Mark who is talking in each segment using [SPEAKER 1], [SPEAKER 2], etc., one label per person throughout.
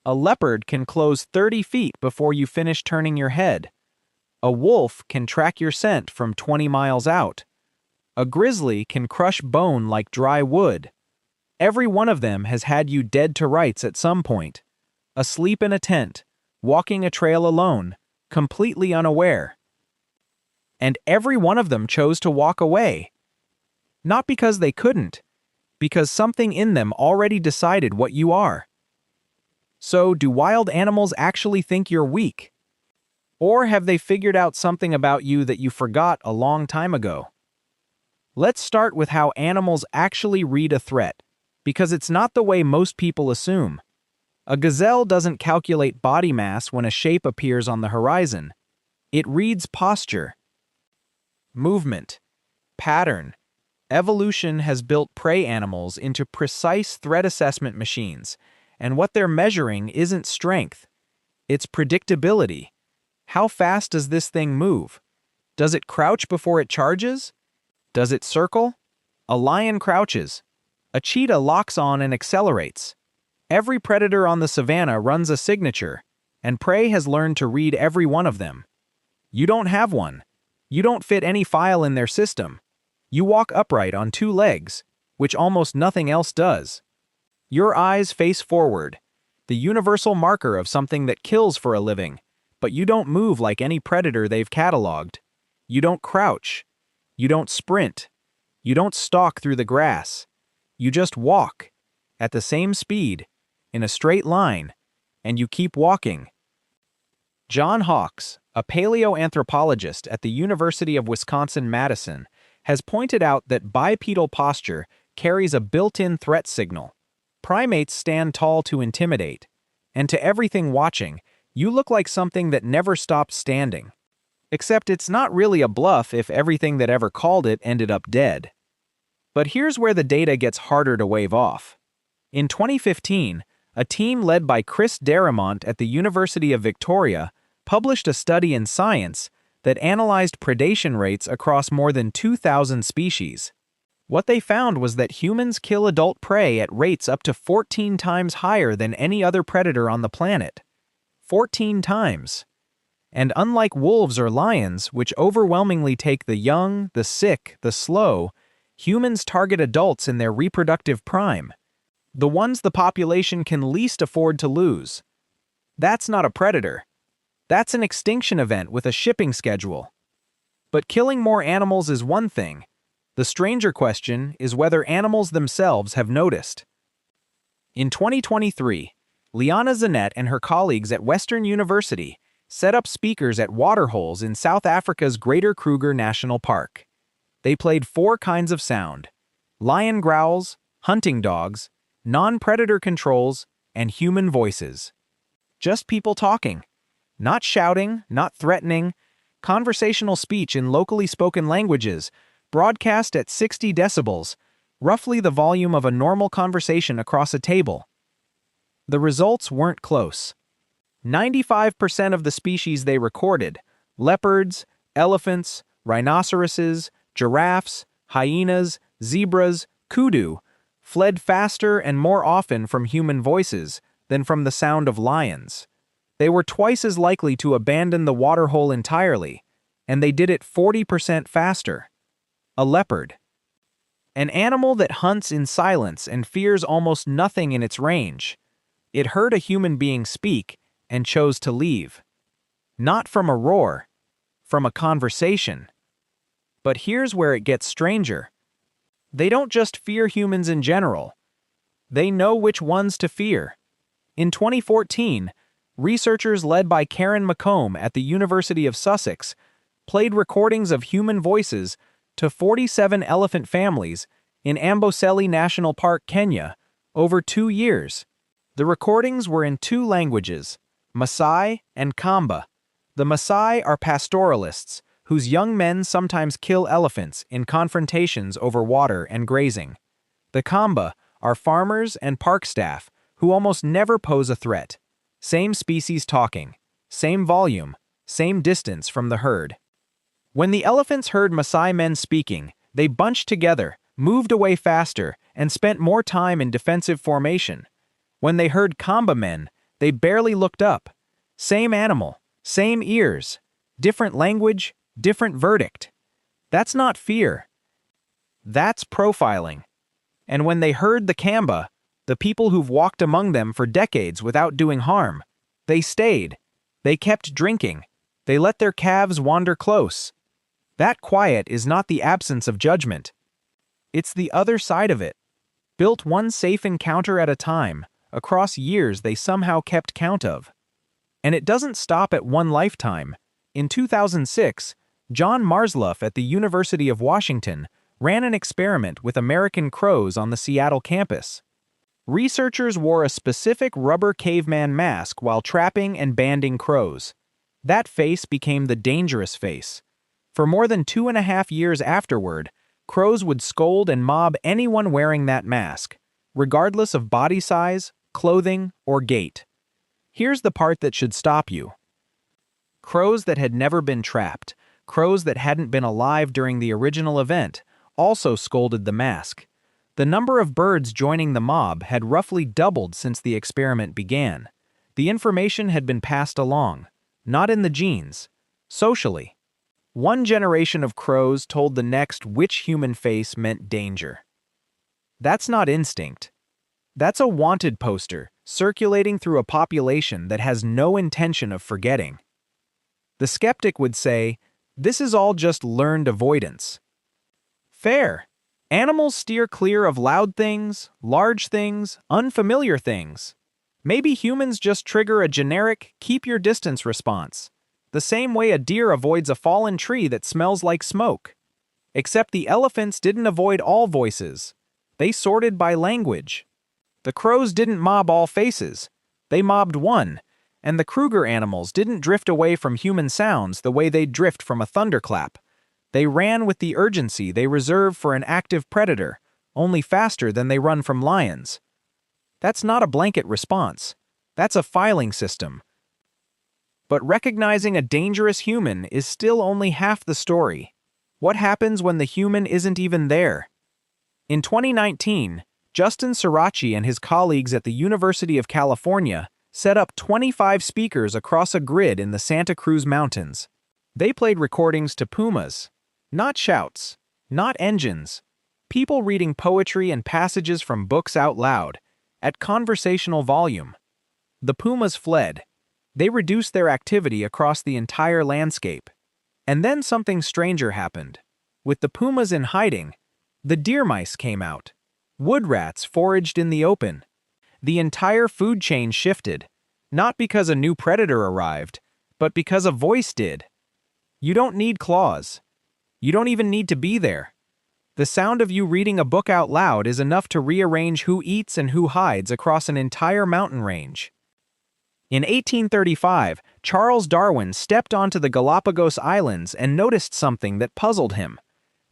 [SPEAKER 1] A leopard can close 30 feet before you finish turning your head. A wolf can track your scent from 20 miles out. A grizzly can crush bone like dry wood. Every one of them has had you dead to rights at some point. Asleep in a tent, walking a trail alone, completely unaware. And every one of them chose to walk away. Not because they couldn't, because something in them already decided what you are. So, do wild animals actually think you're weak? Or have they figured out something about you that you forgot a long time ago? Let's start with how animals actually read a threat, because it's not the way most people assume. A gazelle doesn't calculate body mass when a shape appears on the horizon. It reads posture, movement, pattern. Evolution has built prey animals into precise threat assessment machines, and what they're measuring isn't strength. It's predictability. How fast does this thing move? Does it crouch before it charges? Does it circle? A lion crouches. A cheetah locks on and accelerates. Every predator on the savanna runs a signature, and prey has learned to read every one of them. You don't have one. You don't fit any file in their system. You walk upright on two legs, which almost nothing else does. Your eyes face forward, the universal marker of something that kills for a living, but you don't move like any predator they've cataloged. You don't crouch. You don't sprint. You don't stalk through the grass. You just walk, at the same speed, in a straight line, and you keep walking. John Hawks, a paleoanthropologist at the University of Wisconsin-Madison, has pointed out that bipedal posture carries a built-in threat signal. Primates stand tall to intimidate, and to everything watching, you look like something that never stopped standing. Except it's not really a bluff if everything that ever called it ended up dead. But here's where the data gets harder to wave off. In 2015, a team led by Chris Darimont at the University of Victoria published a study in Science that analyzed predation rates across more than 2,000 species. What they found was that humans kill adult prey at rates up to 14 times higher than any other predator on the planet. 14 times. And unlike wolves or lions, which overwhelmingly take the young, the sick, the slow, humans target adults in their reproductive prime, the ones the population can least afford to lose. That's not a predator. That's an extinction event with a shipping schedule. But killing more animals is one thing. The stranger question is whether animals themselves have noticed. In 2023, Liana Zanette and her colleagues at Western University set up speakers at waterholes in South Africa's Greater Kruger National Park. They played 4 kinds of sound: lion growls, hunting dogs, non-predator controls, and human voices. Just people talking. Not shouting, not threatening, conversational speech in locally spoken languages, broadcast at 60 decibels, roughly the volume of a normal conversation across a table. The results weren't close. 95% of the species they recorded, leopards, elephants, rhinoceroses, giraffes, hyenas, zebras, kudu, fled faster and more often from human voices than from the sound of lions. They were twice as likely to abandon the waterhole entirely, and they did it 40% faster. A leopard. An animal that hunts in silence and fears almost nothing in its range. It heard a human being speak and chose to leave. Not from a roar, from a conversation. But here's where it gets stranger. They don't just fear humans in general. They know which ones to fear. In 2014, researchers led by McComb at the University of Sussex played recordings of human voices to 47 elephant families in Amboseli National Park, Kenya, over 2 years. The recordings were in 2 languages, Maasai and Kamba. The Maasai are pastoralists, whose young men sometimes kill elephants in confrontations over water and grazing. The Kamba are farmers and park staff who almost never pose a threat. Same species talking, same volume, same distance from the herd. When the elephants heard Maasai men speaking, they bunched together, moved away faster, and spent more time in defensive formation. When they heard Kamba men, They barely looked up. Same animal, same ears, different language, different verdict. That's not fear. That's profiling. And when they heard the Kamba, the people who've walked among them for decades without doing harm, they stayed. They kept drinking. They let their calves wander close. That quiet is not the absence of judgment. It's the other side of it. Built one safe encounter at a time, across years they somehow kept count of. And it doesn't stop at one lifetime. In 2006, John Marzluff at the University of Washington ran an experiment with American crows on the Seattle campus. Researchers wore a specific rubber caveman mask while trapping and banding crows. That face became the dangerous face. For more than 2.5 years afterward, crows would scold and mob anyone wearing that mask, regardless of body size, clothing, or gait. Here's the part that should stop you. Crows that had never been trapped, crows that hadn't been alive during the original event, also scolded the mask. The number of birds joining the mob had roughly doubled since the experiment began. The information had been passed along, not in the genes, socially. One generation of crows told the next which human face meant danger. That's not instinct. That's a wanted poster circulating through a population that has no intention of forgetting. The skeptic would say, this is all just learned avoidance. Fair. Animals steer clear of loud things, large things, unfamiliar things. Maybe humans just trigger a generic keep your distance response, the same way a deer avoids a fallen tree that smells like smoke. Except the elephants didn't avoid all voices. They sorted by language. The crows didn't mob all faces. They mobbed one, and the Kruger animals didn't drift away from human sounds the way they'd drift from a thunderclap. They ran with the urgency they reserve for an active predator, only faster than they run from lions. That's not a blanket response. That's a filing system. But recognizing a dangerous human is still only half the story. What happens when the human isn't even there? In 2019, Justin Suraci and his colleagues at the University of California set up 25 speakers across a grid in the Santa Cruz Mountains. They played recordings to pumas. Not shouts, not engines. People reading poetry and passages from books out loud, at conversational volume. The pumas fled. They reduced their activity across the entire landscape. And then something stranger happened. With the pumas in hiding, the deer mice came out. Wood rats foraged in the open. The entire food chain shifted, not because a new predator arrived, but because a voice did. You don't need claws. You don't even need to be there. The sound of you reading a book out loud is enough to rearrange who eats and who hides across an entire mountain range. In 1835, Charles Darwin stepped onto the Galápagos Islands and noticed something that puzzled him.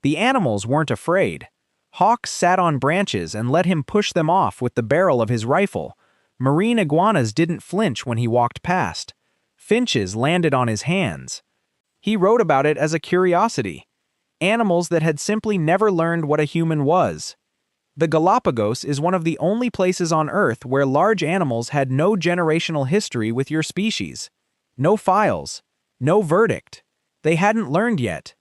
[SPEAKER 1] The animals weren't afraid. Hawks sat on branches and let him push them off with the barrel of his rifle. Marine iguanas didn't flinch when he walked past. Finches landed on his hands. He wrote about it as a curiosity. Animals that had simply never learned what a human was. The Galápagos is one of the only places on Earth where large animals had no generational history with your species. No files. No verdict. They hadn't learned yet.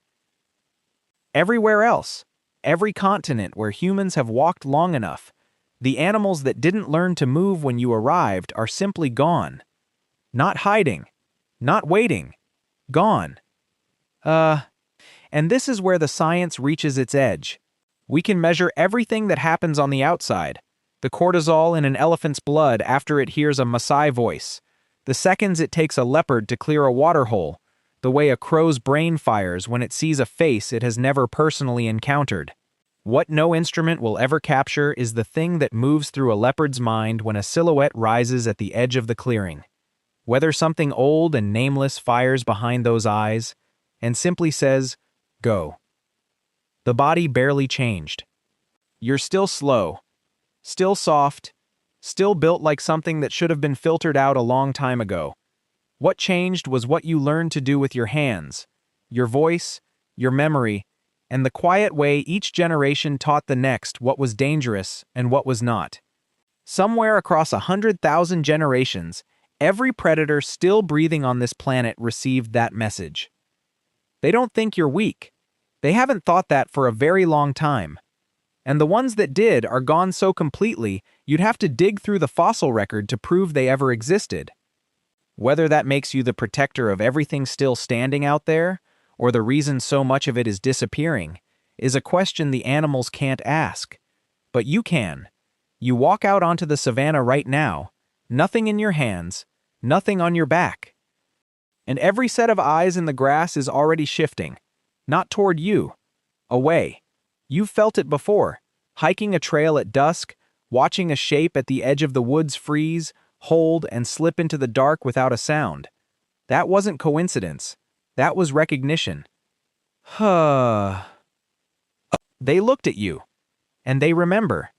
[SPEAKER 1] Everywhere else, every continent where humans have walked long enough, the animals that didn't learn to move when you arrived are simply gone. Not hiding. Not waiting. Gone. And this is where the science reaches its edge. We can measure everything that happens on the outside. The cortisol in an elephant's blood after it hears a Maasai voice. The seconds it takes a leopard to clear a waterhole. The way a crow's brain fires when it sees a face it has never personally encountered. What no instrument will ever capture is the thing that moves through a leopard's mind when a silhouette rises at the edge of the clearing. Whether something old and nameless fires behind those eyes and simply says, go. The body barely changed. You're still slow, still soft, still built like something that should have been filtered out a long time ago. What changed was what you learned to do with your hands, your voice, your memory, and the quiet way each generation taught the next what was dangerous and what was not. Somewhere across 100,000 generations, Every predator still breathing on this planet received that message. They don't think you're weak. They haven't thought that for a very long time. And the ones that did are gone so completely, you'd have to dig through the fossil record to prove they ever existed. Whether that makes you the protector of everything still standing out there, or the reason so much of it is disappearing, is a question the animals can't ask. But you can. You walk out onto the savannah right now, nothing in your hands, nothing on your back. And every set of eyes in the grass is already shifting, not toward you, away. You've felt it before, hiking a trail at dusk, watching a shape at the edge of the woods freeze, hold, and slip into the dark without a sound. That wasn't coincidence. That was recognition. Huh. They looked at you, and they remember.